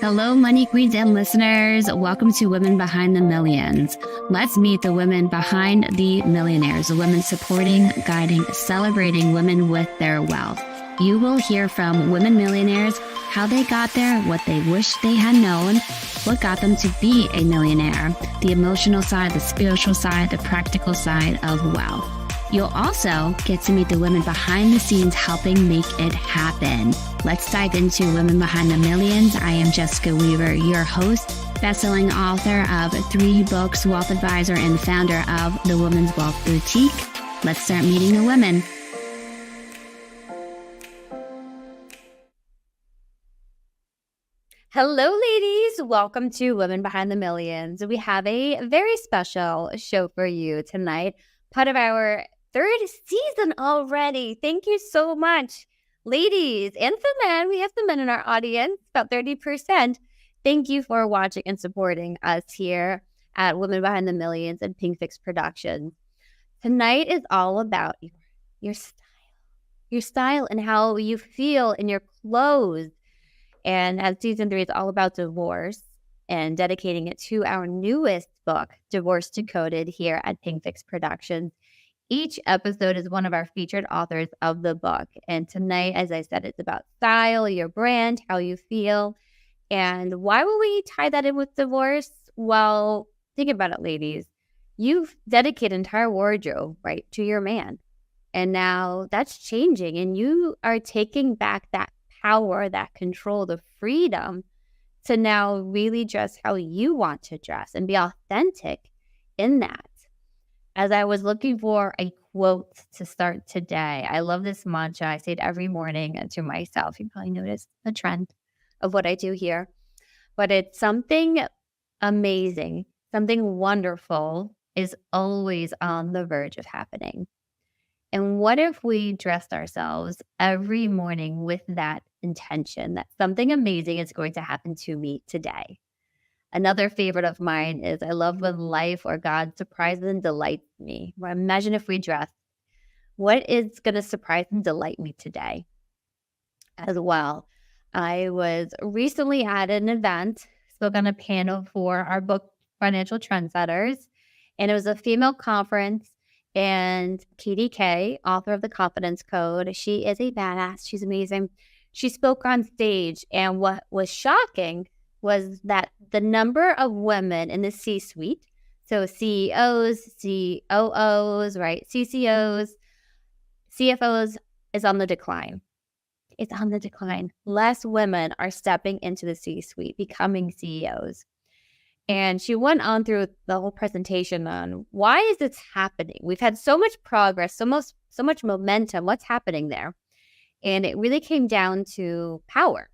Hello, Money Queens and listeners. Welcome to Women Behind the Millions. Let's meet the women behind the millionaires, the women supporting, guiding, celebrating women with their wealth. You will hear from women millionaires, how they got there, what they wish they had known, what got them to be a millionaire, the emotional side, the spiritual side, the practical side of wealth. You'll also get to meet the women behind the scenes helping make it happen. Let's dive into Women Behind the Millions. I am Jessica Weaver, your host, best-selling author of 3 books, wealth advisor, and founder of the Women's Wealth Boutique. Let's start meeting the women. Hello, ladies. Welcome to Women Behind the Millions. We have a very special show for you tonight, part of our 3rd season already. Thank you so much, ladies and the men. We have the men in our audience, about 30%. Thank you for watching and supporting us here at Women Behind the Millions and Pink Fix Productions. Tonight is all about your style and how you feel in your clothes. And as season 3 is all about divorce and dedicating it to our newest book, Divorce Decoded, here at Pink Fix Productions. Each episode is one of our featured authors of the book. And tonight, as I said, it's about style, your brand, how you feel. And why will we tie that in with divorce? Well, think about it, ladies. You've dedicated an entire wardrobe, right, to your man. And now that's changing. And you are taking back that power, that control, the freedom to now really dress how you want to dress and be authentic in that. As I was looking for a quote to start today, I love this mantra. I say it every morning to myself. You probably noticed the trend of what I do here. But it's something amazing, something wonderful is always on the verge of happening. And what if we dressed ourselves every morning with that intention that something amazing is going to happen to me today? Another favorite of mine is I love when life or God surprises and delights me. Well, imagine if we dress. What is going to surprise and delight me today as well? I was recently at an event, spoke on a panel for our book, Financial Trendsetters, and it was a female conference. And Katie K, author of The Confidence Code, she is a badass. She's amazing. She spoke on stage, and what was shocking was that the number of women in the C-suite, so CEOs, COOs, right, CCOs, CFOs, is on the decline. It's on the decline. Less women are stepping into the C-suite, becoming CEOs. And she went on through the whole presentation on why is this happening? We've had so much progress, so much momentum. What's happening there? And it really came down to power.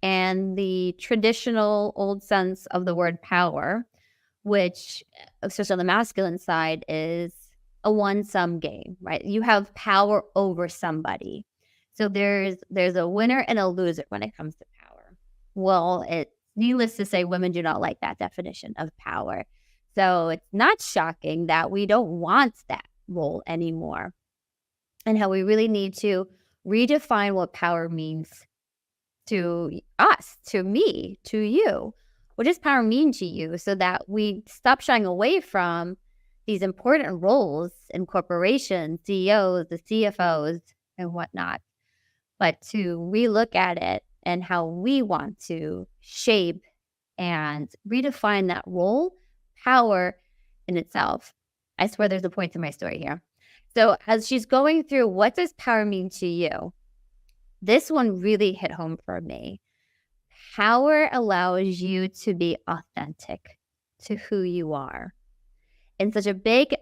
And the traditional old sense of the word power, which, especially on the masculine side, is a one-sum game, right? You have power over somebody. So there's a winner and a loser when it comes to power. Well, it's needless to say, women do not like that definition of power. So it's not shocking that we don't want that role anymore, and how we really need to redefine what power means to us, to me, to you. What does power mean to you, so that we stop shying away from these important roles in corporations, CEOs, the CFOs, and whatnot, but to relook at it and how we want to shape and redefine that role, power in itself. I swear there's a point to my story here. So as she's going through, what does power mean to you? This one really hit home for me. Power allows you to be authentic to who you are. And such a big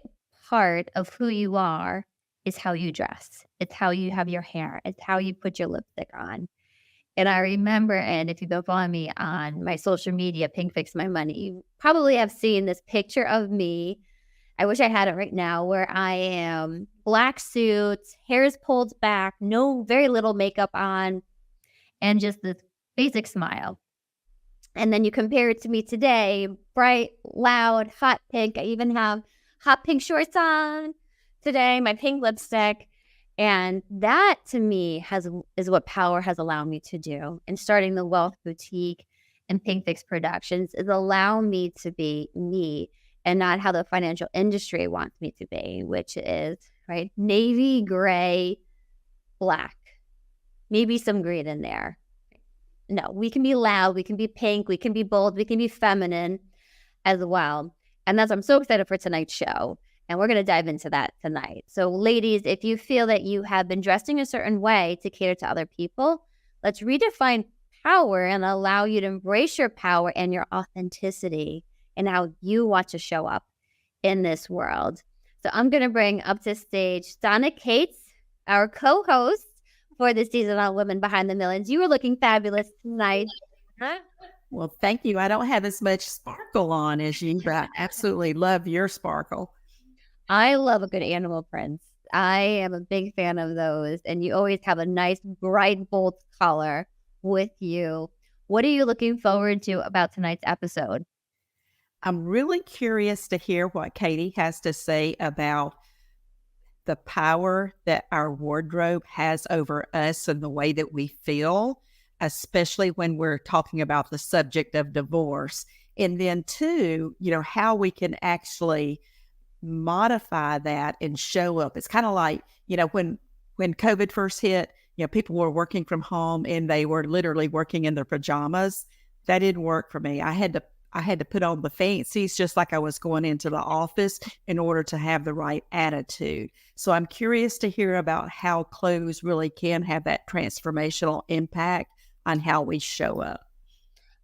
part of who you are is how you dress. It's how you have your hair. It's how you put your lipstick on. And I remember, and if you've been following me on my social media, Pink Fix My Money, you probably have seen this picture of me. I wish I had it right now, where I am black suits, hair is pulled back, very little makeup on, and just this basic smile. And then you compare it to me today, bright, loud, hot pink. I even have hot pink shorts on today, my pink lipstick. And that to me is what power has allowed me to do in starting the Wealth Boutique and Pink Fix Productions is allow me to be me and not how the financial industry wants me to be, which is, right, navy, gray, black, maybe some green in there. No, we can be loud, we can be pink, we can be bold, we can be feminine as well. And I'm so excited for tonight's show. And we're going to dive into that tonight. So ladies, if you feel that you have been dressing a certain way to cater to other people, let's redefine power and allow you to embrace your power and your authenticity and how you want to show up in this world. So I'm going to bring up to stage Donna Cates, our co-host for this season on Women Behind the Millions. You were looking fabulous tonight. Well, thank you. I don't have as much sparkle on as you, but I absolutely love your sparkle. I love a good animal print. I am a big fan of those. And you always have a nice, bright, bold color with you. What are you looking forward to about tonight's episode? I'm really curious to hear what Katie has to say about the power that our wardrobe has over us and the way that we feel, especially when we're talking about the subject of divorce. And then two, how we can actually modify that and show up. It's kind of like, when COVID first hit, people were working from home and they were literally working in their pajamas. That didn't work for me. I had to put on the fancies just like I was going into the office in order to have the right attitude. So I'm curious to hear about how clothes really can have that transformational impact on how we show up.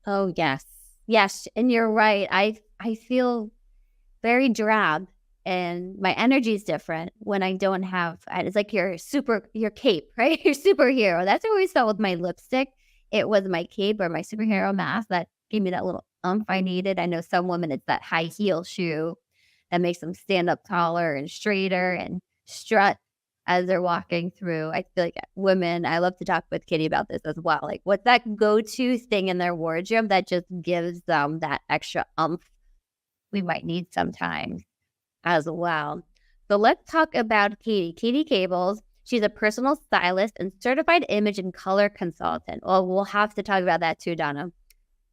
Oh, yes. Yes. And you're right. I feel very drab and my energy is different when I don't have, it's like your cape, right? Your superhero. That's what I always felt with my lipstick. It was my cape or my superhero mask that gave me that little umph I needed. I know some women, it's that high heel shoe that makes them stand up taller and straighter and strut as they're walking through. I feel like women, I love to talk with Katie about this as well. Like what's that go-to thing in their wardrobe that just gives them that extra umph we might need sometimes as well. So let's talk about Katie Kabel. She's a personal stylist and certified image and color consultant. Well, we'll have to talk about that too, Donna.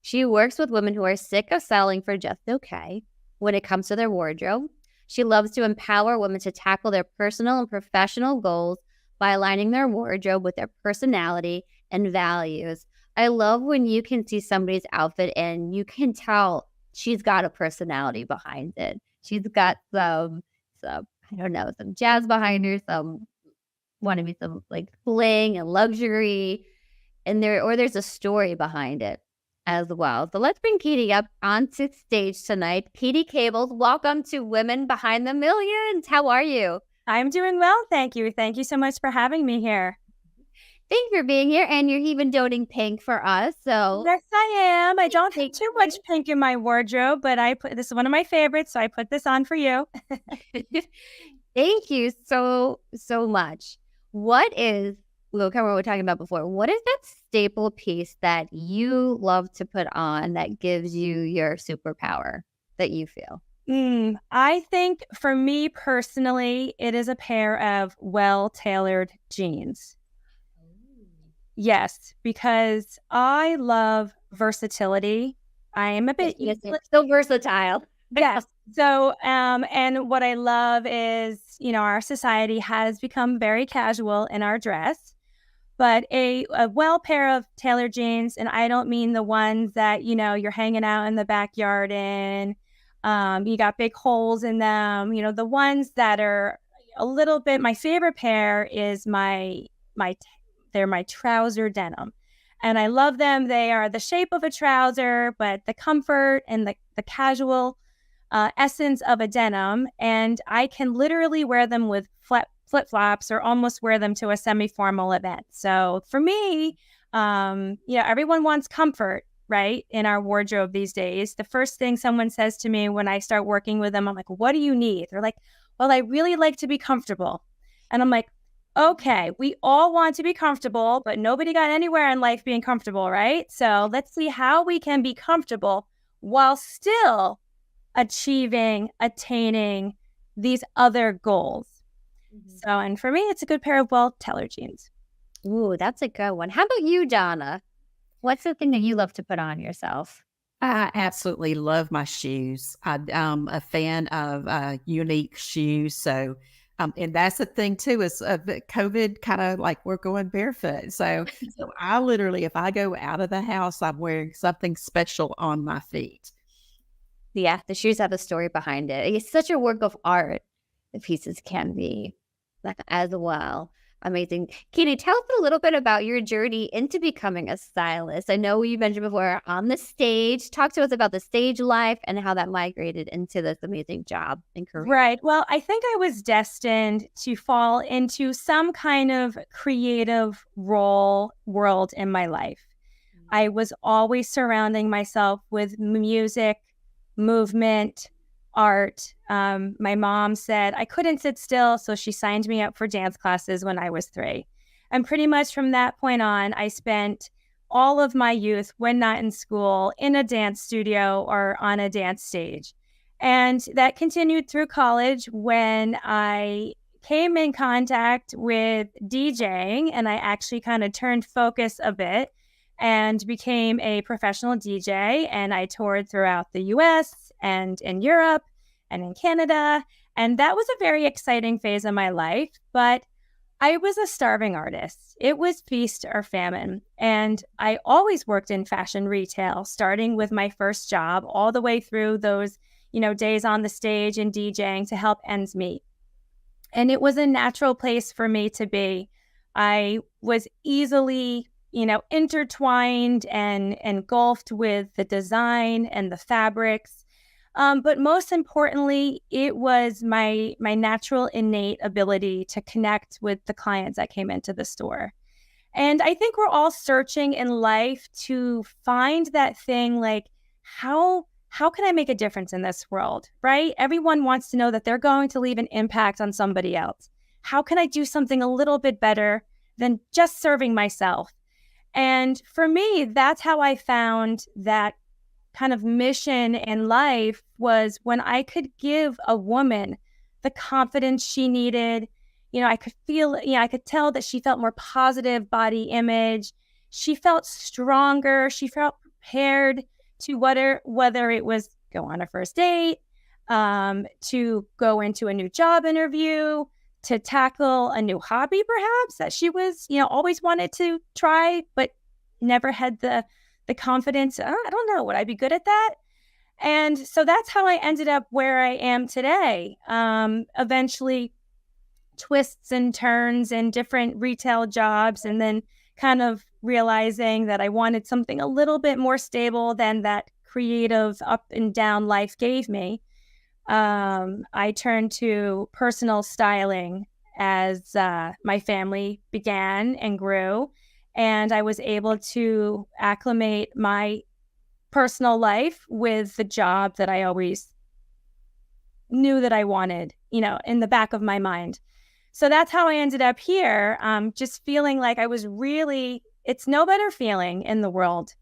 She works with women who are sick of settling for just okay when it comes to their wardrobe. She loves to empower women to tackle their personal and professional goals by aligning their wardrobe with their personality and values. I love when you can see somebody's outfit and you can tell she's got a personality behind it. She's got some jazz behind her, some like bling and luxury, and there's a story behind it as well. So let's bring Katie up onto stage tonight. Katie Kabel, welcome to Women Behind the Millions. How are you? I'm doing well, thank you. Thank you so much for having me here. Thank you for being here, and you're even donating pink for us. So yes, I am. I don't have too much pink in my wardrobe, but this is one of my favorites, so I put this on for you. Thank you so much. What is what we were talking about before? What is that staple piece that you love to put on that gives you your superpower that you feel? I think for me personally, it is a pair of well-tailored jeans. Yes, because I love versatility. I am a bit so versatile. Yes. So, and what I love is, our society has become very casual in our dress, but a well pair of tailored jeans, and I don't mean the ones that, you're hanging out in the backyard in, you got big holes in them, the ones that are a little bit, my favorite pair is they're my trouser denim. And I love them. They are the shape of a trouser, but the comfort and the casual essence of a denim. And I can literally wear them with flip-flops or almost wear them to a semi-formal event. So for me, everyone wants comfort, right, in our wardrobe these days. The first thing someone says to me when I start working with them, I'm like, what do you need? They're like, well, I really like to be comfortable. And I'm like, okay, we all want to be comfortable, but nobody got anywhere in life being comfortable, right? So let's see how we can be comfortable while still attaining these other goals. Mm-hmm. So, and for me, it's a good pair of well-tailored jeans. Ooh, that's a good one. How about you, Donna? What's the thing that you love to put on yourself? I absolutely love my shoes. I'm a fan of unique shoes. So, and that's the thing too is that COVID kind of like we're going barefoot. So I literally, if I go out of the house, I'm wearing something special on my feet. Yeah, the shoes have a story behind it. It's such a work of art, the pieces can be, like, as well. Amazing. Katie, tell us a little bit about your journey into becoming a stylist. I know you mentioned before on the stage. Talk to us about the stage life and how that migrated into this amazing job and career. Right. Well, I think I was destined to fall into some kind of creative world in my life. I was always surrounding myself with music, movement, art. My mom said I couldn't sit still, so she signed me up for dance classes when I was 3. And pretty much from that point on, I spent all of my youth, when not in school, in a dance studio or on a dance stage. And that continued through college when I came in contact with DJing, and I actually kind of turned focus a bit and became a professional DJ. And I toured throughout the US and in Europe and in Canada. And that was a very exciting phase of my life. But I was a starving artist. It was feast or famine. And I always worked in fashion retail, starting with my first job all the way through those, days on the stage and DJing to help ends meet. And it was a natural place for me to be. I was easily intertwined and engulfed with the design and the fabrics. But most importantly, it was my natural innate ability to connect with the clients that came into the store. And I think we're all searching in life to find that thing like, how can I make a difference in this world, right? Everyone wants to know that they're going to leave an impact on somebody else. How can I do something a little bit better than just serving myself? And for me, that's how I found that kind of mission in life was when I could give a woman the confidence she needed. I could feel, I could tell that she felt more positive body image. She felt stronger. She felt prepared to whether it was go on a first date, to go into a new job interview, to tackle a new hobby, perhaps that she was, always wanted to try, but never had the confidence. I don't know, would I be good at that? And so that's how I ended up where I am today. Eventually, twists and turns and different retail jobs, and then kind of realizing that I wanted something a little bit more stable than that creative up and down life gave me. I turned to personal styling as my family began and grew, and I was able to acclimate my personal life with the job that I always knew that I wanted, in the back of my mind. So that's how I ended up here, just feeling like I was it's no better feeling in the world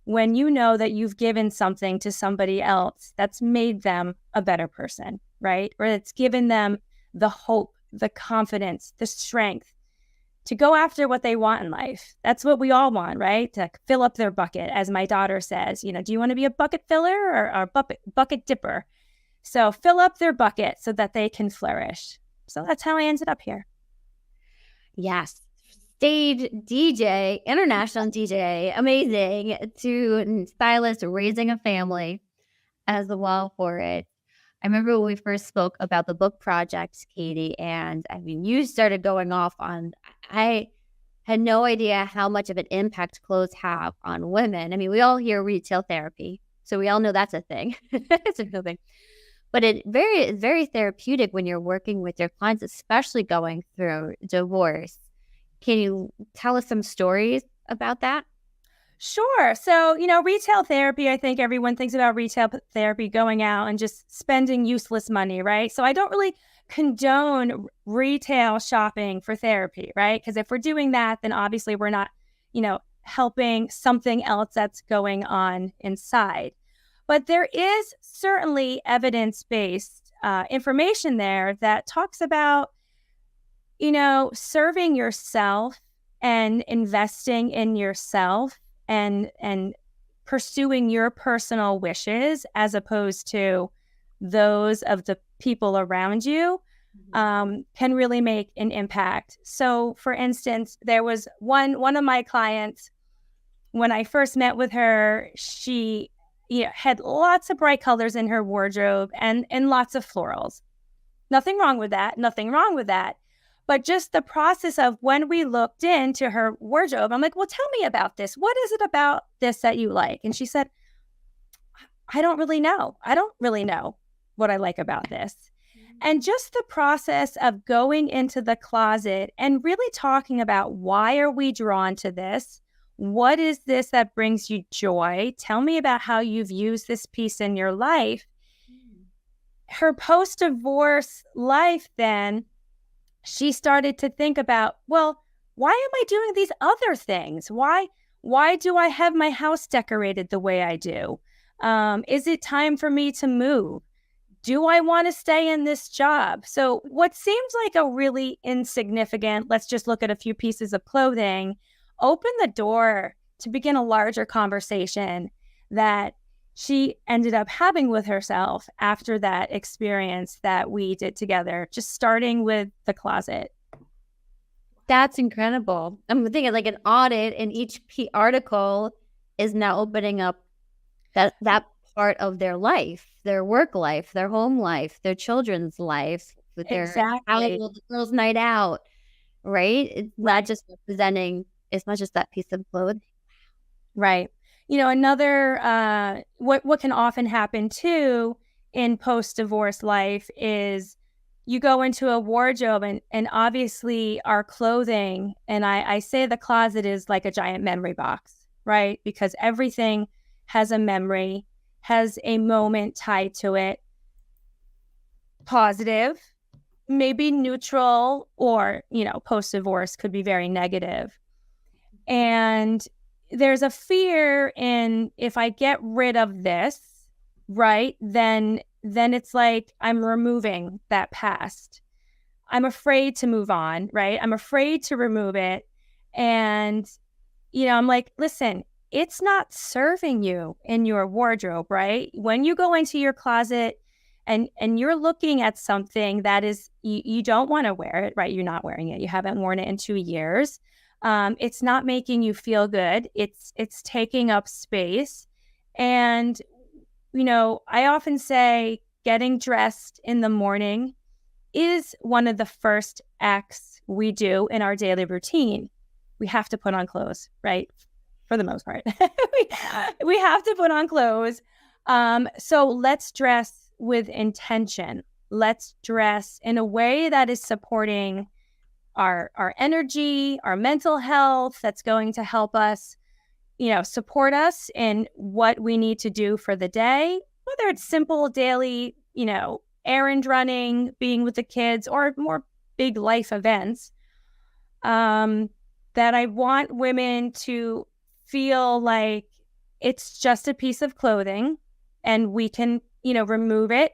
when you know that you've given something to somebody else that's made them a better person, right? Or it's given them the hope, the confidence, the strength to go after what they want in life. That's what we all want, right? To fill up their bucket, as my daughter says, do you want to be a bucket filler or a bucket dipper? So fill up their bucket so that they can flourish. So that's how I ended up here. Yes. Stage DJ, international DJ, amazing, to stylist, raising a family as well for it. I remember when we first spoke about the book project, Katie, and you started going off on, I had no idea how much of an impact clothes have on women. We all hear retail therapy, so we all know that's a thing. It's a real thing. But it's very therapeutic when you're working with your clients, especially going through divorce. Can you tell us some stories about that? Sure. So, retail therapy, I think everyone thinks about retail therapy going out and just spending useless money, right? So I don't really condone retail shopping for therapy, right? Because if we're doing that, then obviously we're not, helping something else that's going on inside. But there is certainly evidence-based information there that talks about, serving yourself and investing in yourself and pursuing your personal wishes as opposed to those of the people around you can really make an impact. So for instance, there was one of my clients, when I first met with her, she had lots of bright colors in her wardrobe and lots of florals. Nothing wrong with that. Nothing wrong with that. But just the process of when we looked into her wardrobe, I'm like, well, tell me about this. What is it about this that you like? And she said, I don't really know. I don't really know what I like about this. And just the process of going into the closet and really talking about, why are we drawn to this? What is this that brings you joy? Tell me about how you've used this piece in your life. Her post-divorce life, then, she started to think about, well, why am I doing these other things? Why do I have my house decorated the way I do? Is it time for me to move? Do I want to stay in this job? So what seems like a really insignificant, let's just look at a few pieces of clothing, open the door to begin a larger conversation that she ended up having with herself after that experience that we did together, just starting with the closet. That's incredible. I'm thinking like an audit, and each article is now opening up that part of their life, their work life, their home life, their children's life, with their the girls' night out, right? It's not just representing, it's not just that piece of clothing. Right. Another, what can often happen too in post-divorce life is you go into a wardrobe and obviously our clothing, and I say the closet is like a giant memory box, right? Because everything has a memory, has a moment tied to it. Positive, maybe neutral, or, post-divorce could be very negative. And there's a fear in, if I get rid of this, right, then it's like I'm removing that past. I'm afraid to move on, right? I'm afraid to remove it. And, I'm like, listen, it's not serving you in your wardrobe, right? When you go into your closet and you're looking at something that is, you don't want to wear it, right? You're not wearing it. You haven't worn it in 2 years. It's not making you feel good. It's taking up space. And, I often say getting dressed in the morning is one of the first acts we do in our daily routine. We have to put on clothes, right? For the most part, we have to put on clothes. So let's dress with intention. Let's dress in a way that is supporting our energy, our mental health, that's going to help us, support us in what we need to do for the day, whether it's simple daily, errand running, being with the kids, or more big life events, that I want women to feel like it's just a piece of clothing and we can, remove it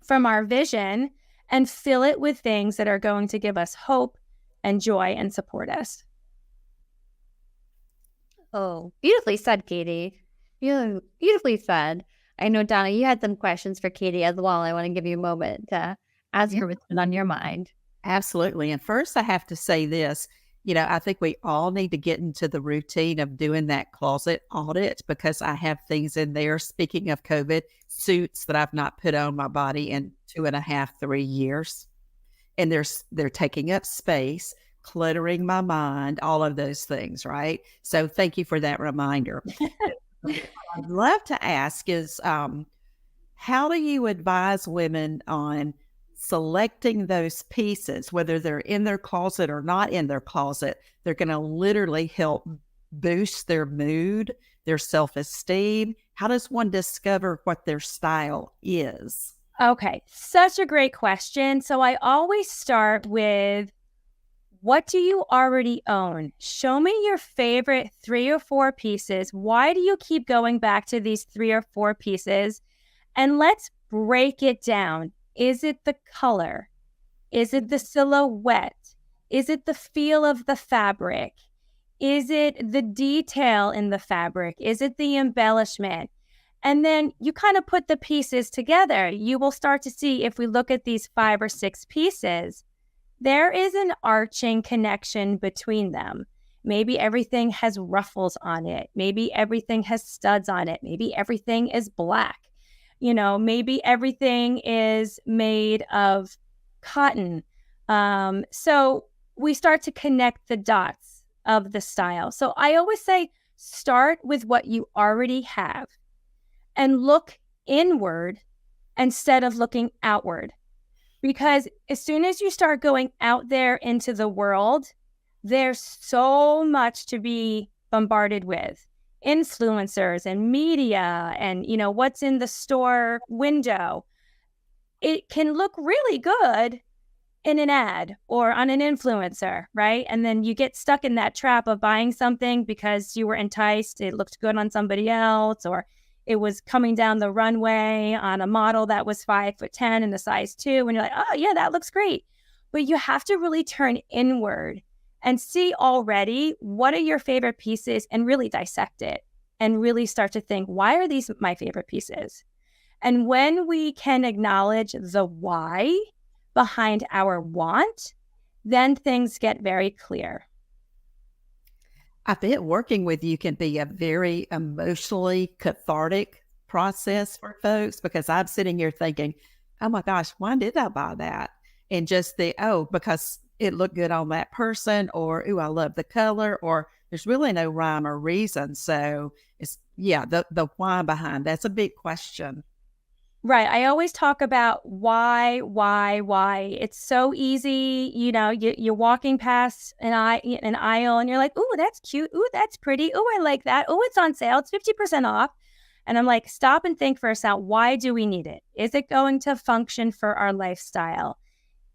from our vision and fill it with things that are going to give us hope and joy and support us. Oh, beautifully said, Katie. Beautifully said. I know, Donna, you had some questions for Katie as well. I want to give you a moment to ask her what's been on your mind. Absolutely. And first, I have to say this. I think we all need to get into the routine of doing that closet audit, because I have things in there, speaking of COVID, suits that I've not put on my body in 2.5, 3 years. And they're taking up space, cluttering my mind, all of those things, right? So thank you for that reminder. What I'd love to ask is, how do you advise women on selecting those pieces, whether they're in their closet or not in their closet? They're going to literally help boost their mood, their self-esteem. How does one discover what their style is? Okay, such a great question. So I always start with, what do you already own? Show me your favorite 3 or 4 pieces. Why do you keep going back to these 3 or 4 pieces? And let's break it down. Is it the color? Is it the silhouette? Is it the feel of the fabric? Is it the detail in the fabric? Is it the embellishment? And then you kind of put the pieces together. You will start to see, if we look at these 5 or 6 pieces, there is an arching connection between them. Maybe everything has ruffles on it. Maybe everything has studs on it. Maybe everything is black. Maybe everything is made of cotton. So we start to connect the dots of the style. So I always say, start with what you already have and look inward instead of looking outward. Because as soon as you start going out there into the world, there's so much to be bombarded with. Influencers and media and, what's in the store window. It can look really good in an ad or on an influencer, right? And then you get stuck in that trap of buying something because you were enticed. It looked good on somebody else, or it was coming down the runway on a model that was 5'10" and a size 2. And you're like, oh yeah, that looks great. But you have to really turn inward and see already what are your favorite pieces and really dissect it and really start to think, why are these my favorite pieces? And when we can acknowledge the why behind our want, then things get very clear. I bet working with you can be a very emotionally cathartic process for folks, because I'm sitting here thinking, oh my gosh, why did I buy that? And just because it looked good on that person, or, I love the color, or there's really no rhyme or reason. So it's, the why behind that's a big question. Right. I always talk about why. It's so easy. You're walking past an aisle and you're like, ooh, that's cute. Ooh, that's pretty. Ooh, I like that. Ooh, it's on sale. It's 50% off. And I'm like, stop and think for a second. Why do we need it? Is it going to function for our lifestyle?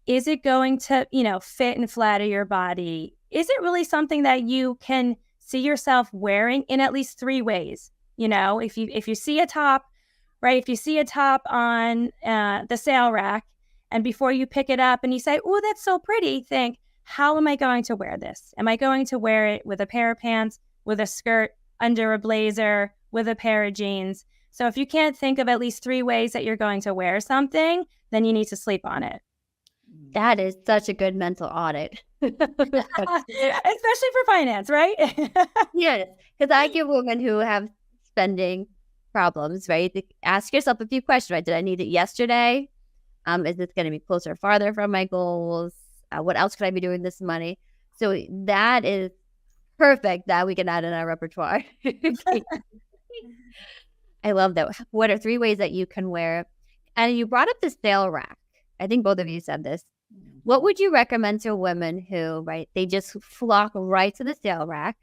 Is it going to, fit and flatter your body? Is it really something that you can see yourself wearing in at least 3 ways? If you see a top, right? If you see a top on the sale rack, and before you pick it up and you say, oh, that's so pretty, think, how am I going to wear this? Am I going to wear it with a pair of pants, with a skirt, under a blazer, with a pair of jeans? So if you can't think of at least 3 ways that you're going to wear something, then you need to sleep on it. That is such a good mental audit. Especially for finance, right? Yes, because I give women who have spending problems, right? Ask yourself a few questions, right? Did I need it yesterday? Is this going to be closer or farther from my goals? What else could I be doing this money? So that is perfect that we can add in our repertoire. I love that. What are 3 ways that you can wear? And you brought up the sale rack. I think both of you said this. What would you recommend to women who, right, they just flock right to the sale rack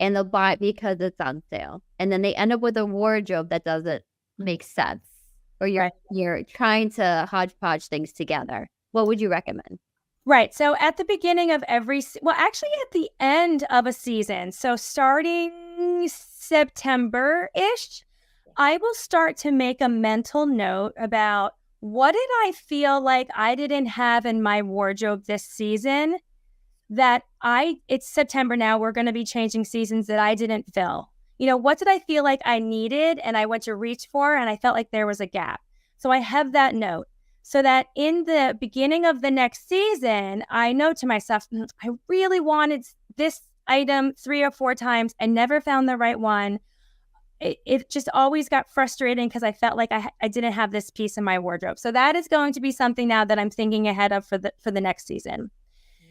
and they'll buy it because it's on sale, and then they end up with a wardrobe that doesn't make sense, or you're trying to hodgepodge things together? What would you recommend? Right. So at the beginning of actually at the end of a season, so starting September-ish, I will start to make a mental note about, what did I feel like I didn't have in my wardrobe this season that it's September now, we're going to be changing seasons, that I didn't fill? What did I feel like I needed and I went to reach for and I felt like there was a gap? So I have that note so that in the beginning of the next season, I know to myself, I really wanted this item 3 or 4 times. I never found the right one. It just always got frustrating because I felt like I didn't have this piece in my wardrobe. So that is going to be something now that I'm thinking ahead of for the next season.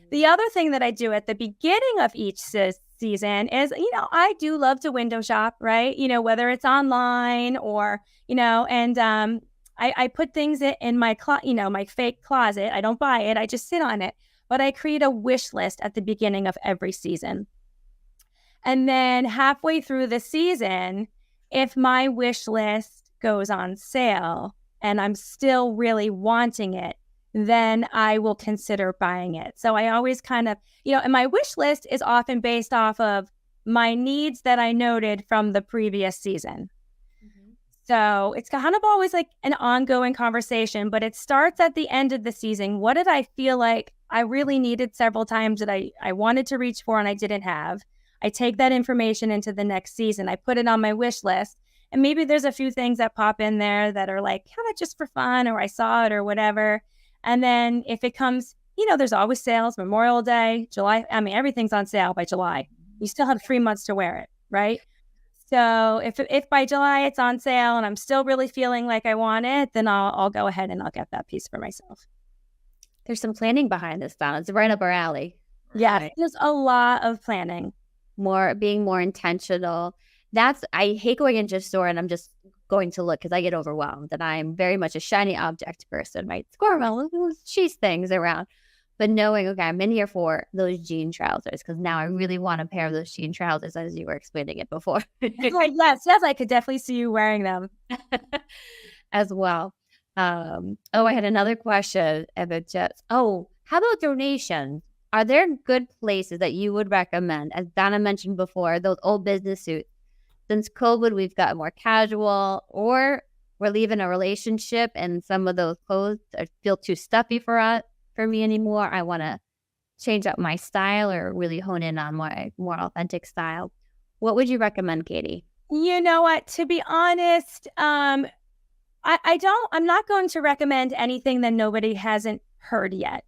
The other thing that I do at the beginning of each season is, I do love to window shop, right? Whether it's online or, and I put things in my my fake closet. I don't buy it. I just sit on it. But I create a wish list at the beginning of every season. And then halfway through the season, if my wish list goes on sale and I'm still really wanting it, then I will consider buying it. So I always kind of, and my wish list is often based off of my needs that I noted from the previous season. Mm-hmm. So it's kind of always like an ongoing conversation, but it starts at the end of the season. What did I feel like I really needed several times that I wanted to reach for and I didn't have? I take that information into the next season. I put it on my wish list. And maybe there's a few things that pop in there that are like kind of just for fun, or I saw it or whatever. And then if it comes, there's always sales, Memorial Day, July. I mean, everything's on sale by July. You still have 3 months to wear it, right? So if by July it's on sale and I'm still really feeling like I want it, then I'll go ahead and I'll get that piece for myself. There's some planning behind this, Donna. It's right up our alley. Yeah, right. There's a lot of planning. Being more intentional. I hate going into a store and I'm just going to look because I get overwhelmed, and I'm very much a shiny object person, right? Squirrel, cheese things around. But knowing, okay, I'm in here for those jean trousers because now I really want a pair of those jean trousers, as you were explaining it before. Yes, I could definitely see you wearing them as well. I had another question about how about donations? Are there good places that you would recommend? As Donna mentioned before, those old business suits. Since COVID, we've got more casual, or we're leaving a relationship and some of those clothes feel too stuffy for me anymore. I want to change up my style or really hone in on my more authentic style. What would you recommend, Katie? You know what? To be honest, I'm not going to recommend anything that nobody hasn't heard yet.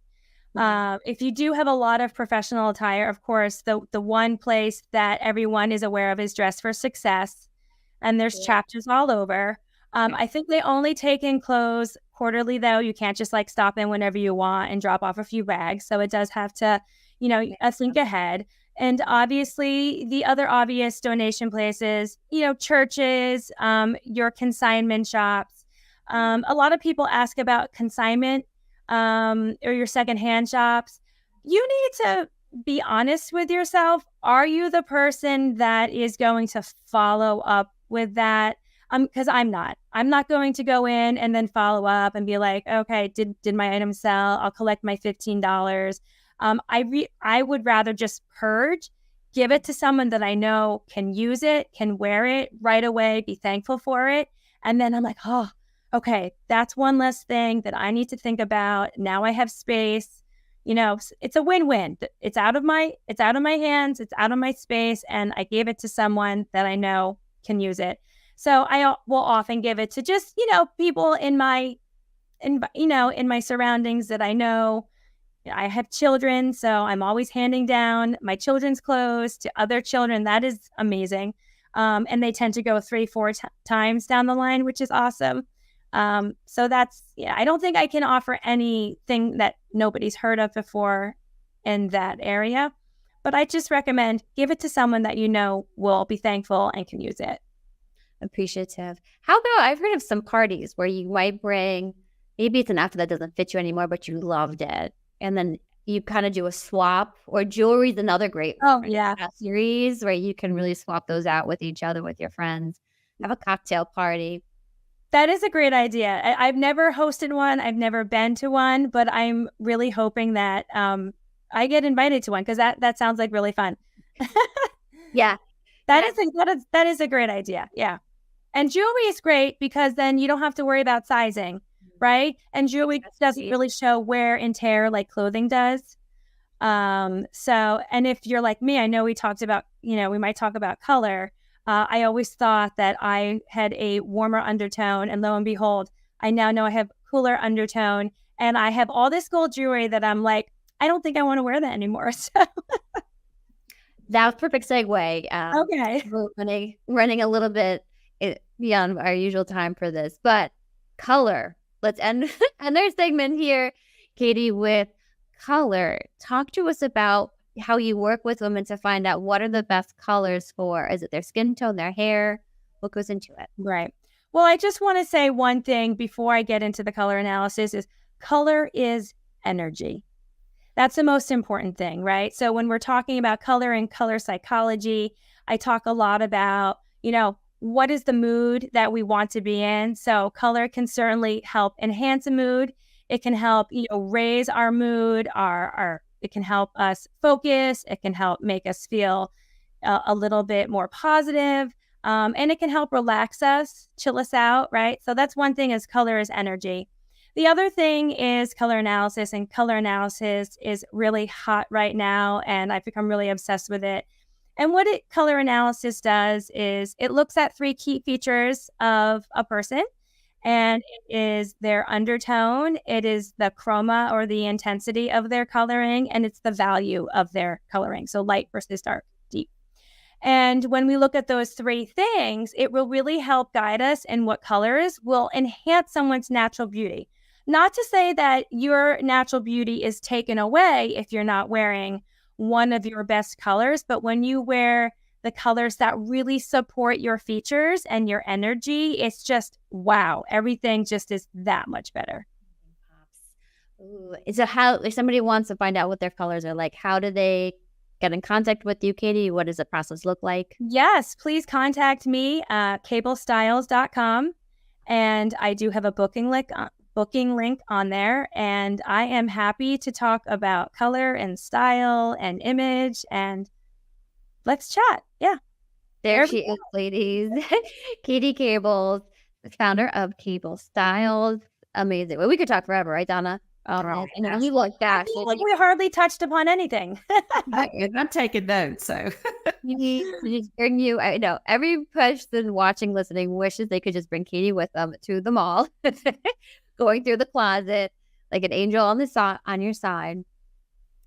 If you do have a lot of professional attire, of course, the one place that everyone is aware of is Dress for Success, and there's chapters all over. I think they only take in clothes quarterly, though. You can't just like stop in whenever you want and drop off a few bags. So it does have to, think ahead. And obviously, the other obvious donation places, churches, your consignment shops. A lot of people ask about consignment or your secondhand shops. You need to be honest with yourself. Are you the person that is going to follow up with that? Because I'm not. I'm not going to go in and then follow up and be like, okay, did my item sell? I'll collect my $15. I would rather just purge, give it to someone that I know can use it, can wear it right away, be thankful for it. And then I'm like, oh, okay, that's one less thing that I need to think about. Now I have space. It's a win-win. It's out of my hands. It's out of my space. And I gave it to someone that I know can use it. So I will often give it to just, people in my surroundings that I know. I have children, so I'm always handing down my children's clothes to other children. That is amazing. And they tend to go 3-4 times down the line, which is awesome. So I don't think I can offer anything that nobody's heard of before in that area, but I just recommend give it to someone that will be thankful and can use it. Appreciative. How about, I've heard of some parties where you might bring, maybe it's an outfit that doesn't fit you anymore, but you loved it. And then you kind of do a swap, or jewelry is another great series where you can really swap those out with each other, with your friends, have a cocktail party. That is a great idea. I've never hosted one. I've never been to one, but I'm really hoping that I get invited to one because that sounds like really fun. Yeah. That is a great idea. Yeah. And jewelry is great because then you don't have to worry about sizing, right? And jewelry doesn't really show wear and tear like clothing does. And if you're like me, I know we talked about, we might talk about color. I always thought that I had a warmer undertone, and lo and behold, I now know I have cooler undertone, and I have all this gold jewelry that I'm like, I don't think I want to wear that anymore. So that was perfect segue. Okay. We're running a little bit beyond our usual time for this, but color. Let's end another segment here, Katie, with color. Talk to us about how you work with women to find out what are the best colors for. Is it their skin tone, their hair? What goes into it? Right. Well, I just want to say one thing before I get into the color analysis is color is energy. That's the most important thing, right? So when we're talking about color and color psychology, I talk a lot about, what is the mood that we want to be in? So color can certainly help enhance a mood. It can help, raise our mood, it can help us focus. It can help make us feel a little bit more positive. And it can help relax us, chill us out, right? So that's one thing, is color is energy. The other thing is color analysis, and color analysis is really hot right now, and I've become really obsessed with it. And what color analysis does is it looks at 3 key features of a person, and it is their undertone, it is the chroma or the intensity of their coloring, and it's the value of their coloring. So light versus dark, deep. And when we look at those 3 things, it will really help guide us in what colors will enhance someone's natural beauty. Not to say that your natural beauty is taken away if you're not wearing one of your best colors, but when you wear the colors that really support your features and your energy, it's just, wow, everything just is that much better. Ooh. So how, if somebody wants to find out what their colors are like, how do they get in contact with you, Katie? What does the process look like? Yes, please contact me at kabelstyles.com. And I do have a booking link on there. And I am happy to talk about color and style and image, and let's chat. Yeah. There she is, ladies. Katie Kabel, the founder of Kabel Styles. Amazing. Well, we could talk forever, right, Donna? You like that. We hardly touched upon anything. I'm taking notes, so you need to just bring you. I know every person watching, listening wishes they could just bring Katie with them to the mall, going through the closet like an angel on your side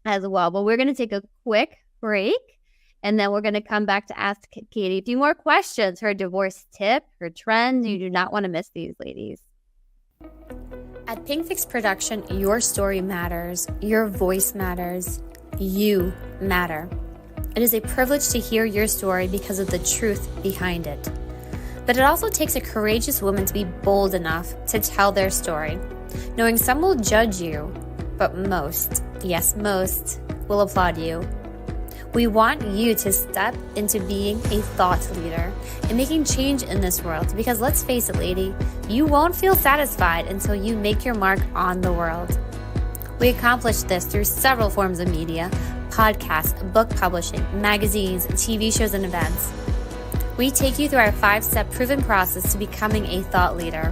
as well. But we're gonna take a quick break, and then we're gonna come back to ask Katie a few more questions. Her divorce tip, her trends. You do not want to miss these, ladies. At PinkFix Production, your story matters, your voice matters, you matter. It is a privilege to hear your story because of the truth behind it. But it also takes a courageous woman to be bold enough to tell their story, knowing some will judge you, but most, yes, most, will applaud you. We want you to step into being a thought leader and making change in this world, because let's face it, lady, you won't feel satisfied until you make your mark on the world. We accomplish this through several forms of media: podcasts, book publishing, magazines, TV shows, and events. We take you through our 5-step proven process to becoming a thought leader,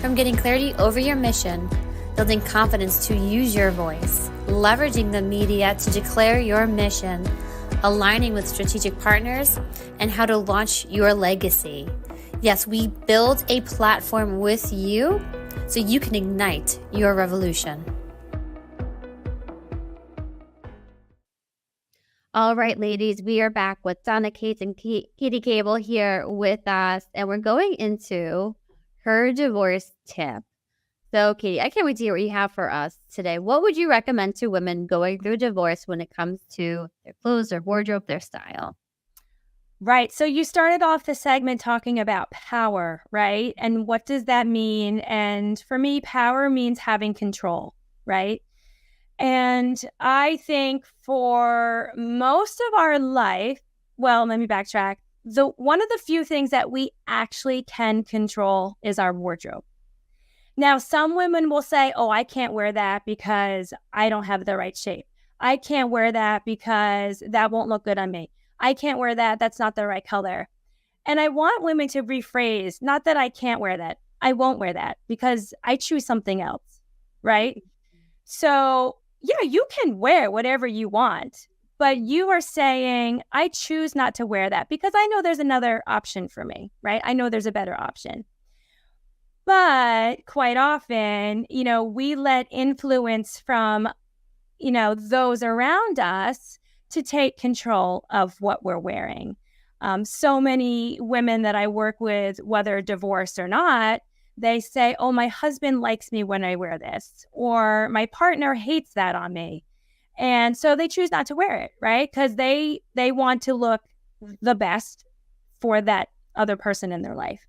from getting clarity over your mission, building confidence to use your voice, leveraging the media to declare your mission, aligning with strategic partners, and how to launch your legacy. Yes, we build a platform with you so you can ignite your revolution. All right, ladies, we are back with Donna Cates and Katie Kabel here with us, and we're going into her divorce tip. So, Katie, I can't wait to hear what you have for us today. What would you recommend to women going through divorce when it comes to their clothes, their wardrobe, their style? Right. So you started off the segment talking about power, right? And what does that mean? And for me, power means having control, right? And I think for most of our life, well, let me backtrack. One of the few things that we actually can control is our wardrobe. Now, some women will say, oh, I can't wear that because I don't have the right shape. I can't wear that because that won't look good on me. I can't wear that. That's not the right color. And I want women to rephrase, not that I can't wear that. I won't wear that because I choose something else, right? So, yeah, you can wear whatever you want, but you are saying, I choose not to wear that because I know there's another option for me, right? I know there's a better option. But quite often, we let influence from, those around us to take control of what we're wearing. So many women that I work with, whether divorced or not, they say, oh, my husband likes me when I wear this, or my partner hates that on me. And so they choose not to wear it, right? Because they want to look the best for that other person in their life.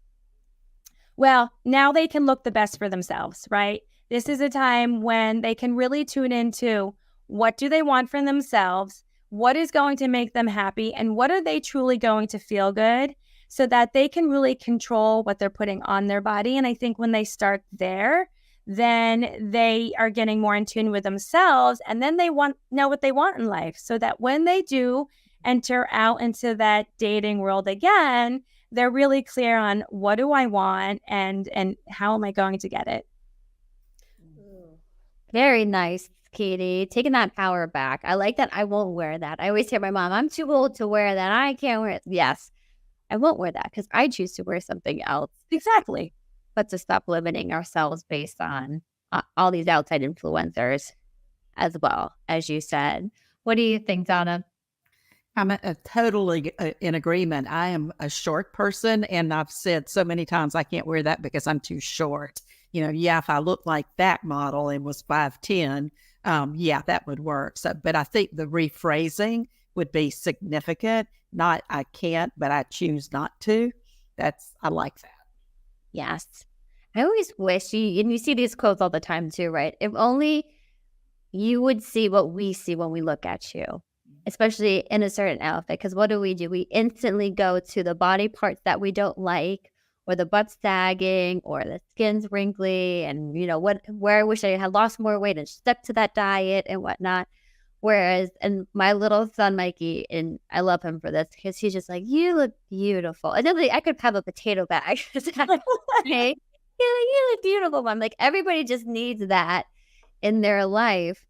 Well, now they can look the best for themselves, right? This is a time when they can really tune into what do they want from themselves, what is going to make them happy, and what are they truly going to feel good, so that they can really control what they're putting on their body. And I think when they start there, then they are getting more in tune with themselves, and then they know what they want in life, so that when they do enter out into that dating world again, they're really clear on what do I want and how am I going to get it. Very nice. Katie, taking that power back. I like that. I won't wear that. I always hear my mom, I'm too old to wear that. I can't wear it. Yes, I won't wear that because I choose to wear something else. Exactly. But to stop limiting ourselves based on all these outside influencers as well, as you said. What do you think, Donna? I'm totally in agreement. I am a short person, and I've said so many times I can't wear that because I'm too short. Yeah, if I looked like that model and was 5'10", yeah, that would work. So, but I think the rephrasing would be significant. Not I can't, but I choose not to. I like that. Yes. I always wish and you see these quotes all the time too, right? If only you would see what we see when we look at you, especially in a certain outfit. Because what do? We instantly go to the body parts that we don't like, or the butt sagging, or the skin's wrinkly, and where I wish I had lost more weight and stuck to that diet and whatnot. Whereas, and my little son Mikey, and I love him for this because he's just like, you look beautiful. And then I could have a potato bag. Hey, you look beautiful. I'm like, everybody just needs that in their life.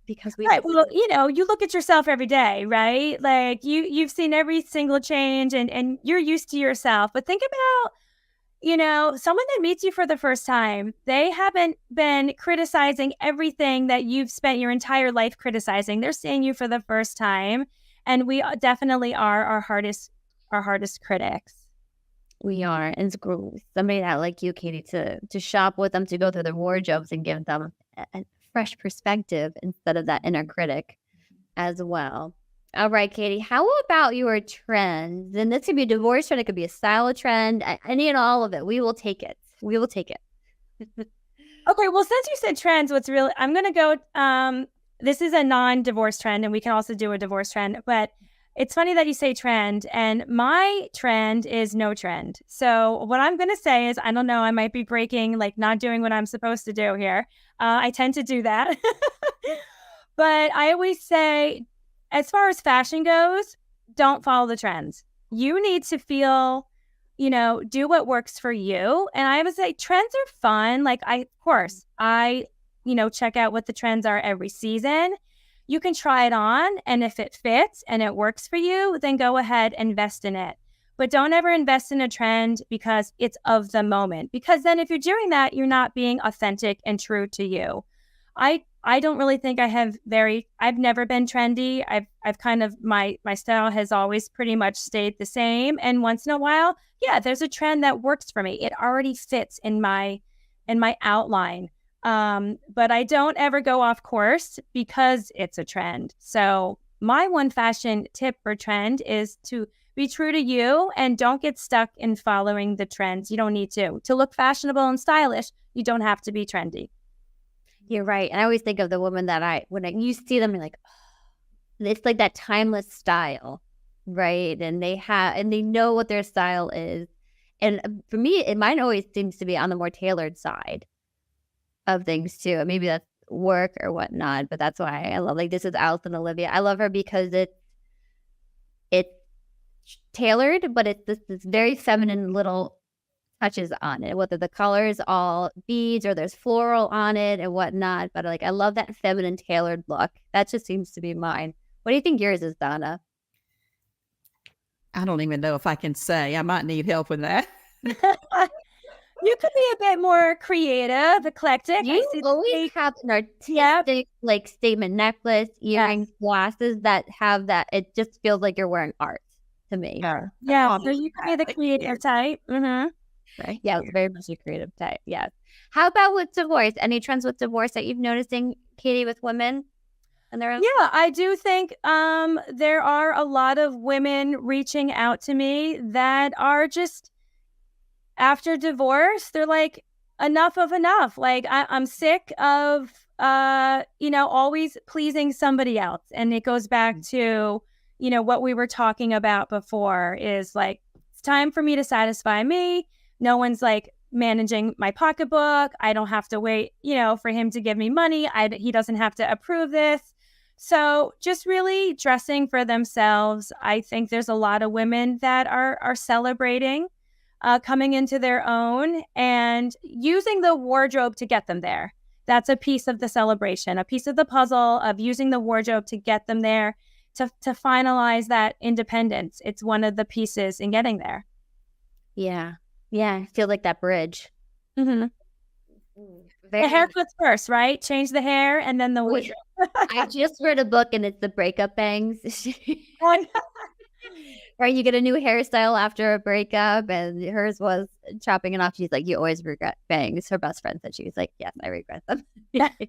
Because right. Well, you look at yourself every day, right? Like you've seen every single change and you're used to yourself. But think about, someone that meets you for the first time, they haven't been criticizing everything that you've spent your entire life criticizing. They're seeing you for the first time. And we definitely are our hardest critics. We are. And it's somebody that like you, Katie, to shop with them, to go through their wardrobes and give them a fresh perspective instead of that inner critic as well. All right, Katie, how about your trends? And this could be a divorce trend. It could be a style trend. Any and all of it. We will take it. We will take it. Okay, well, since you said trends, I'm going to go, this is a non-divorce trend, and we can also do a divorce trend, but it's funny that you say trend, and my trend is no trend. So what I'm going to say is, I don't know, I might be breaking, like not doing what I'm supposed to do here. I tend to do that. But I always say, as far as fashion goes, don't follow the trends. You need to feel, do what works for you. And I would say trends are fun. Like I check out what the trends are every season. You can try it on, and if it fits and it works for you, then go ahead and invest in it. But don't ever invest in a trend because it's of the moment. Because then if you're doing that, you're not being authentic and true to you. I don't really think I've never been trendy. I've kind of, my style has always pretty much stayed the same. And once in a while, yeah, there's a trend that works for me. It already fits in my outline. But I don't ever go off course because it's a trend. So my one fashion tip for trend is to be true to you and don't get stuck in following the trends. You don't need to. To look fashionable and stylish, you don't have to be trendy. You're right. And I always think of the woman that when you see them, you're like, oh, it's like that timeless style, right? And they know what their style is. And for me, mine always seems to be on the more tailored side of things too. And maybe that's work or whatnot, but that's why I love, like, this is Allison Olivia. I love her because it's tailored, but it's this very feminine little touches on it, whether the color is all beads or there's floral on it and whatnot. But like, I love that feminine tailored look. That just seems to be mine. What do you think yours is, Donna? I don't even know if I can say. I might need help with that. You could be a bit more creative, eclectic. You always have an artistic, like, statement necklace, earrings, glasses that have that. It just feels like you're wearing art to me. Yeah. So you could be the creative type. Mm-hmm. Right. Yeah, it's very much a creative type. Yes. How about with divorce? Any trends with divorce that you've noticing, Katie, with women? Yeah, I do think there are a lot of women reaching out to me that are just, after divorce, they're like, enough of enough. Like, I'm sick of, always pleasing somebody else. And it goes back to, what we were talking about before is like, it's time for me to satisfy me. No one's like managing my pocketbook. I don't have to wait, for him to give me money. He doesn't have to approve this. So just really dressing for themselves. I think there's a lot of women that are celebrating, coming into their own and using the wardrobe to get them there. That's a piece of the celebration, a piece of the puzzle of using the wardrobe to get them there, to finalize that independence. It's one of the pieces in getting there. Yeah. Yeah. I feel like that bridge. Mm-hmm. The haircuts first, right? Change the hair and then the wardrobe. I just read a book and it's the breakup bangs. Right, you get a new hairstyle after a breakup, and hers was chopping it off. She's like, "You always regret bangs." Her best friend said she was like, "Yes, I regret them."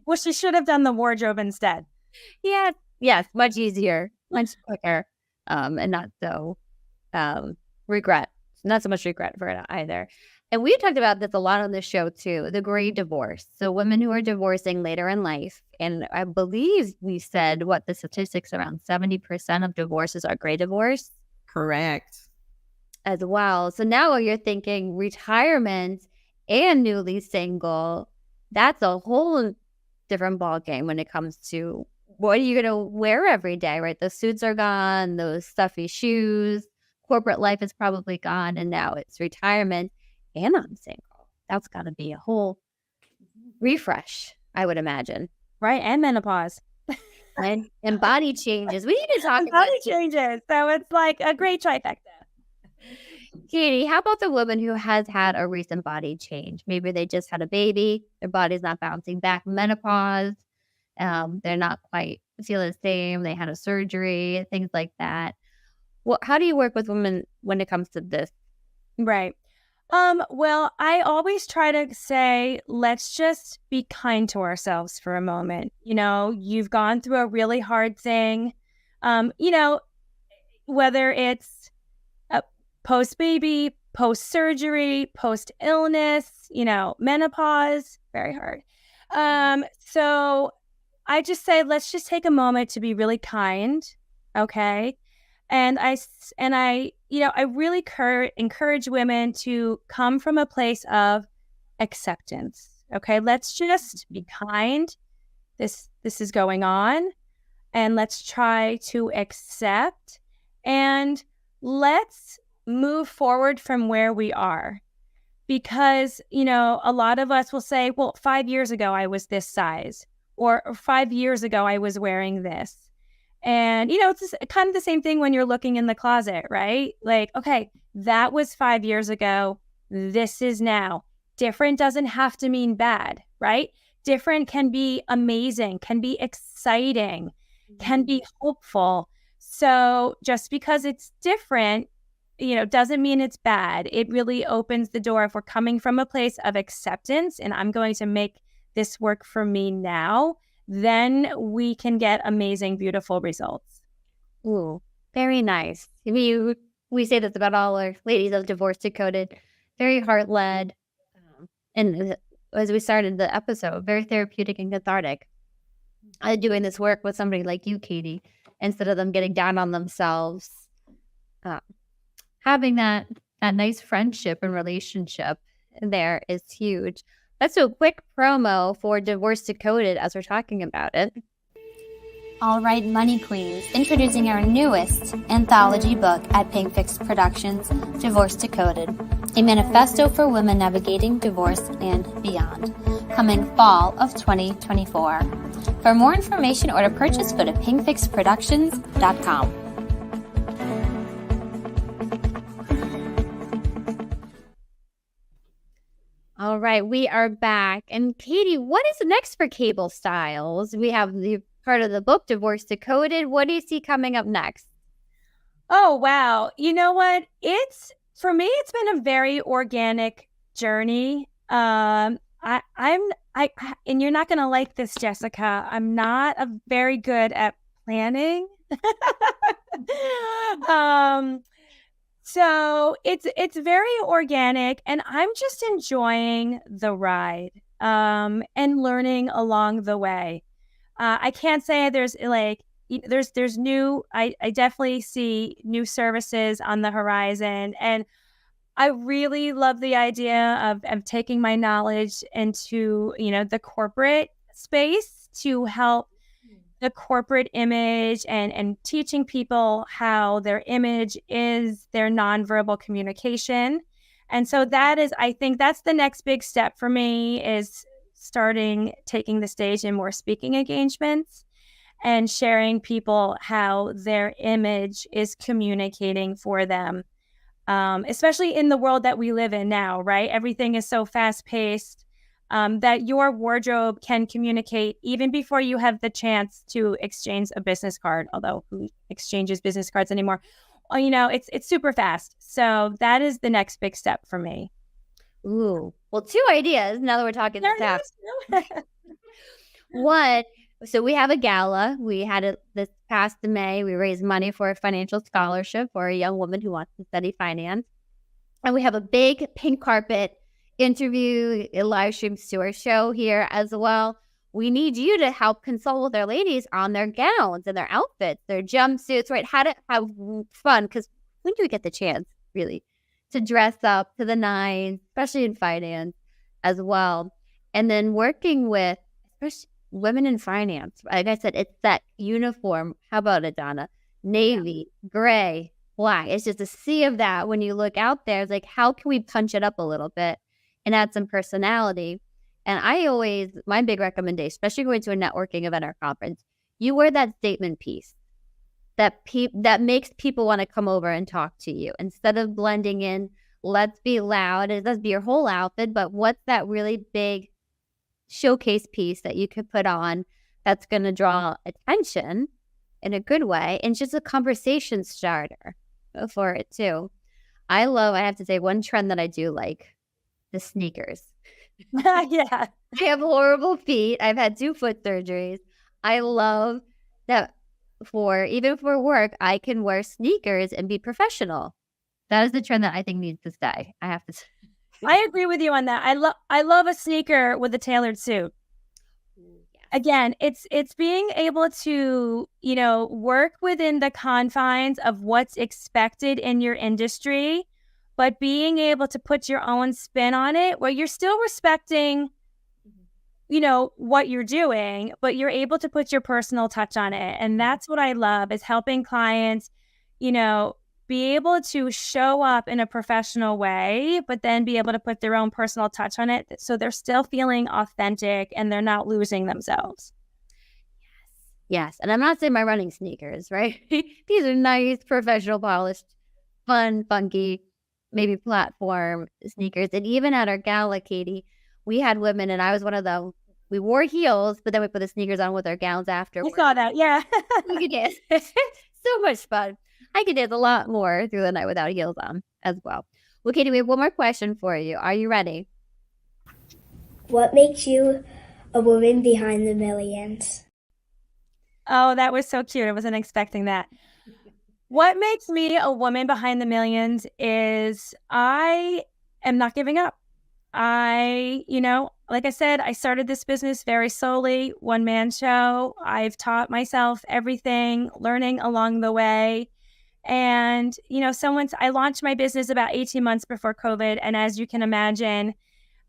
Well, she should have done the wardrobe instead. Yeah, yes, much easier, much quicker, and not so regret. Not so much regret for it either. And we talked about this a lot on this show too, the great divorce. So women who are divorcing later in life, and I believe we said what the statistics around 70% of divorces are gray divorce. Correct. As well. So now you're thinking retirement and newly single. That's a whole different ballgame when it comes to what are you going to wear every day, right? The suits are gone, those stuffy shoes, corporate life is probably gone, and now it's retirement and I'm single. That's got to be a whole refresh, I would imagine. Right, and menopause. And body changes. We need to talk about body changes. So it's like a great trifecta. Katie, how about the woman who has had a recent body change? Maybe they just had a baby, their body's not bouncing back, menopause, they're not quite feeling the same, they had a surgery, things like that. Well, how do you work with women when it comes to this? Right. Well, I always try to say, let's just be kind to ourselves for a moment. You know, you've gone through a really hard thing. You know, whether it's post-baby, post-surgery, post-illness, you know, menopause, very hard. So I just say, let's just take a moment to be really kind. Okay. And I, you know, I really encourage women to come from a place of acceptance. Okay, let's just be kind. This is going on, and let's try to accept, and let's move forward from where we are. Because, you know, a lot of us will say, well, 5 years ago I was this size, or 5 years ago I was wearing this. And, you know, it's just kind of the same thing when you're looking in the closet, right? Like, okay, that was 5 years ago. This is now. Different doesn't have to mean bad, right? Different can be amazing, can be exciting, can be hopeful. So just because it's different, you know, doesn't mean it's bad. It really opens the door. If we're coming from a place of acceptance and I'm going to make this work for me now, then we can get amazing, beautiful results. Ooh, very nice. We say this about all our ladies of Divorce Decoded, very heart-led. And as we started the episode, very therapeutic and cathartic. Doing this work with somebody like you, Katie, instead of them getting down on themselves, having that nice friendship and relationship there is huge. Let's do a quick promo for Divorce Decoded as we're talking about it. All right, Money Queens, introducing our newest anthology book at Pink Fix Productions, Divorce Decoded, a manifesto for women navigating divorce and beyond, coming fall of 2024. For more information or to purchase, go to pinkfixproductions.com. All right, we are back. And Katie, what is next for Kabel Styles? We have the part of the book, Divorce Decoded. What do you see coming up next? Oh, wow. You know what? For me, it's been a very organic journey. And you're not going to like this, Jessica. I'm not very good at planning. So it's very organic, and I'm just enjoying the ride and learning along the way. I can't say there's new. I definitely see new services on the horizon, and I really love the idea of taking my knowledge into, you know, the corporate space to help the corporate image and teaching people how their image is their nonverbal communication. And so I think that's the next big step for me, is starting taking the stage in more speaking engagements and sharing people how their image is communicating for them. Especially in the world that we live in now, right? Everything is so fast-paced that your wardrobe can communicate even before you have the chance to exchange a business card, although who exchanges business cards anymore? Well, it's super fast. So that is the next big step for me. Ooh. Well, 2 ideas now that we're talking this fast. One, so we have a gala. We had it this past May. We raised money for a financial scholarship for a young woman who wants to study finance. And we have a big pink carpet interview, live streams to our show here as well. We need you to help consult with our ladies on their gowns and their outfits, their jumpsuits, right? How to have fun, because when do we get the chance, really, to dress up to the nines, especially in finance as well? And then working with, especially women in finance, like I said, it's that uniform. How about it, Donna? Navy, gray, black. It's just a sea of that. When you look out there, it's like, how can we punch it up a little bit and add some personality? And my big recommendation, especially going to a networking event or conference, you wear that statement piece that makes people want to come over and talk to you. Instead of blending in, let's be loud. It doesn't be your whole outfit, but what's that really big showcase piece that you could put on that's going to draw attention in a good way, and just a conversation starter for it too. I have to say, one trend that I do like, the sneakers. Yeah. I have horrible feet. I've had 2 foot surgeries. I love that even for work, I can wear sneakers and be professional. That is the trend that I think needs to stay. I have to say. I agree with you on that. I love a sneaker with a tailored suit. Again, it's being able to, work within the confines of what's expected in your industry, but being able to put your own spin on it where you're still respecting, what you're doing, but you're able to put your personal touch on it. And that's what I love, is helping clients, be able to show up in a professional way, but then be able to put their own personal touch on it, so they're still feeling authentic and they're not losing themselves. Yes. And I'm not saying my running sneakers, right? These are nice, professional, polished, fun, funky, maybe platform sneakers. And even at our gala, Katie, we had women, and I was one of them. We wore heels, but then we put the sneakers on with our gowns afterwards. I saw that, yeah. We could dance. So much fun. I could dance a lot more through the night without heels on as well. Well, Katie, we have one more question for you. Are you ready? What makes you a woman behind the millions? Oh, that was so cute. I wasn't expecting that. What makes me a woman behind the millions is I am not giving up. Like I said, I started this business very solely, one-man show. I've taught myself everything, learning along the way. And, I launched my business about 18 months before COVID. And as you can imagine,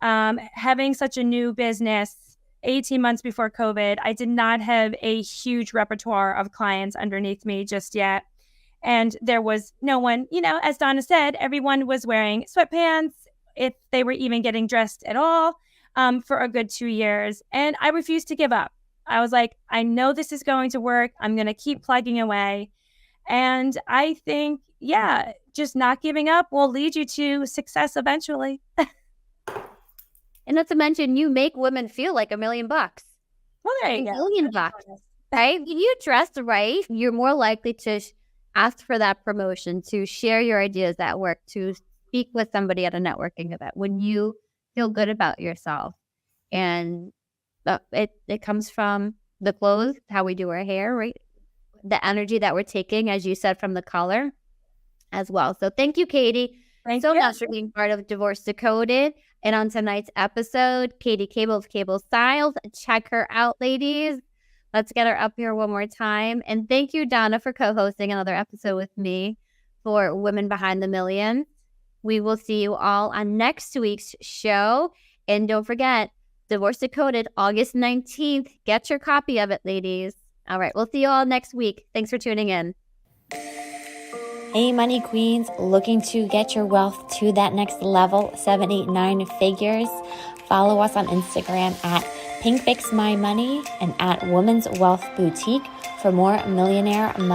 having such a new business 18 months before COVID, I did not have a huge repertoire of clients underneath me just yet. And there was no one, as Donna said, everyone was wearing sweatpants, if they were even getting dressed at all, for a good 2 years. And I refused to give up. I was like, I know this is going to work. I'm going to keep plugging away. And I think, just not giving up will lead you to success eventually. And not to mention, you make women feel like $1 million. Well, there you go. $1 million, right? When you dress right, you're more likely to ask for that promotion, to share your ideas at work, to speak with somebody at a networking event when you feel good about yourself. And it comes from the clothes, how we do our hair, right? The energy that we're taking, as you said, from the color as well. So thank you, Katie, so much for being part of Divorce Decoded. And on tonight's episode, Katie Kabel of Kabel Styles. Check her out, ladies. Let's get her up here one more time. And thank you, Donna, for co-hosting another episode with me for Women Behind the Millions. We will see you all on next week's show. And don't forget, Divorce Decoded, August 19th. Get your copy of it, ladies. All right, we'll see you all next week. Thanks for tuning in. Hey, money queens, looking to get your wealth to that next level, 7, 8, 9 figures? Follow us on Instagram at PinkFixMyMoney and at Women's Wealth Boutique for more millionaire money.